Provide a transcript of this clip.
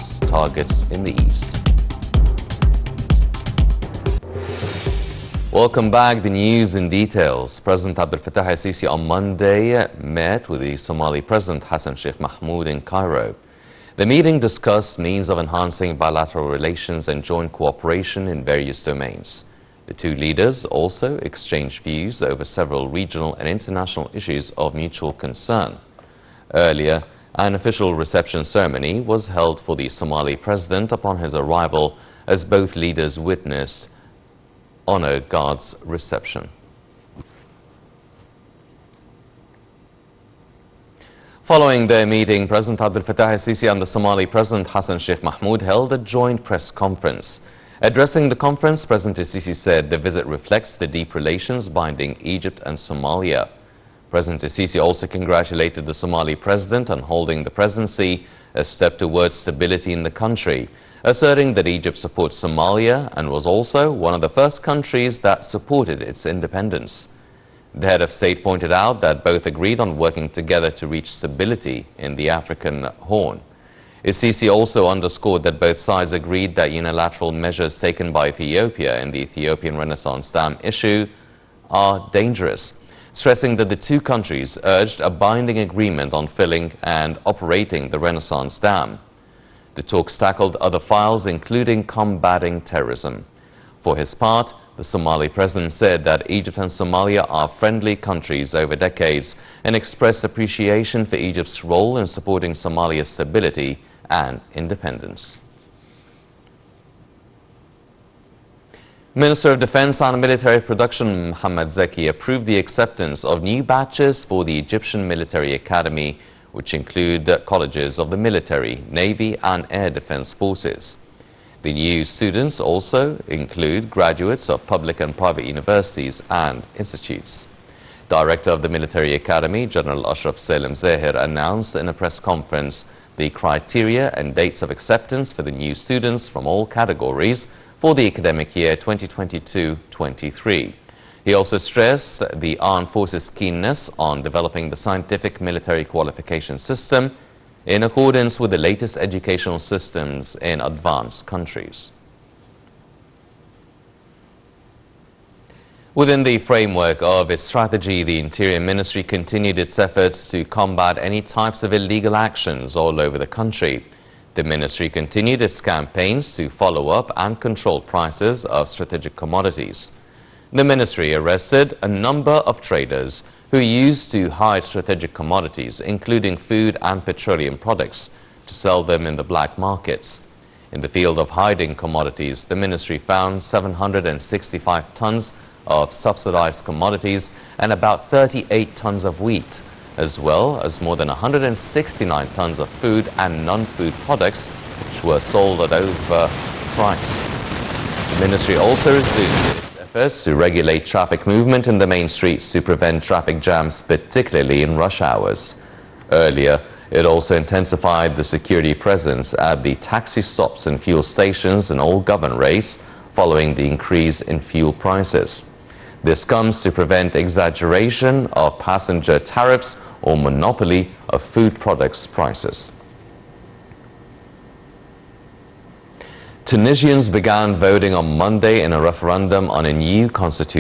missiles targets in the east. Welcome back. The news in details. President Abdel Fattah al-Sisi on Monday met with the Somali President Hassan Sheikh Mahmoud in Cairo. The meeting discussed means of enhancing bilateral relations and joint cooperation in various domains. The two leaders also exchanged views over several regional and international issues of mutual concern. Earlier, an official reception ceremony was held for the Somali president upon his arrival, as both leaders witnessed honor guards reception. Following their meeting, President Abdel Fattah al-Sisi and the Somali President Hassan Sheikh Mahmoud held a joint press conference. Addressing the conference, President al-Sisi said the visit reflects the deep relations binding Egypt and Somalia. President al-Sisi also congratulated the Somali President on holding the presidency, a step towards stability in the country, asserting that Egypt supports Somalia and was also one of the first countries that supported its independence. The head of state pointed out that both agreed on working together to reach stability in the African Horn. Al-Sisi also underscored that both sides agreed that unilateral measures taken by Ethiopia in the Ethiopian Renaissance Dam issue are dangerous, stressing that the two countries urged a binding agreement on filling and operating the Renaissance Dam. The talks tackled other files, including combating terrorism. For his part, the Somali president said that Egypt and Somalia are friendly countries over decades and expressed appreciation for Egypt's role in supporting Somalia's stability and independence. Minister of Defense and Military Production Mohammad Zaki approved the acceptance of new batches for the Egyptian Military Academy, which include colleges of the military, navy and air defense forces. The new students also include graduates of public and private universities and institutes. Director of the Military Academy, General Ashraf Salem Zahir, announced in a press conference the criteria and dates of acceptance for the new students from all categories for the academic year 2022-23. He also stressed the armed forces' keenness on developing the scientific military qualification system in accordance with the latest educational systems in advanced countries. Within the framework of its strategy, the Interior Ministry continued its efforts to combat any types of illegal actions all over the country. The ministry continued its campaigns to follow up and control prices of strategic commodities. The ministry arrested a number of traders who used to hide strategic commodities, including food and petroleum products, to sell them in the black markets. In the field of hiding commodities, the ministry found 765 tons of subsidized commodities and about 38 tons of wheat, as well as more than 169 tons of food and non-food products, which were sold at overprice. The ministry also resumed efforts to regulate traffic movement in the main streets to prevent traffic jams, particularly in rush hours. Earlier, it also intensified the security presence at the taxi stops and fuel stations in all governorates following the increase in fuel prices. This comes to prevent exaggeration of passenger tariffs or monopoly of food products prices. Tunisians began voting on Monday in a referendum on a new constitution.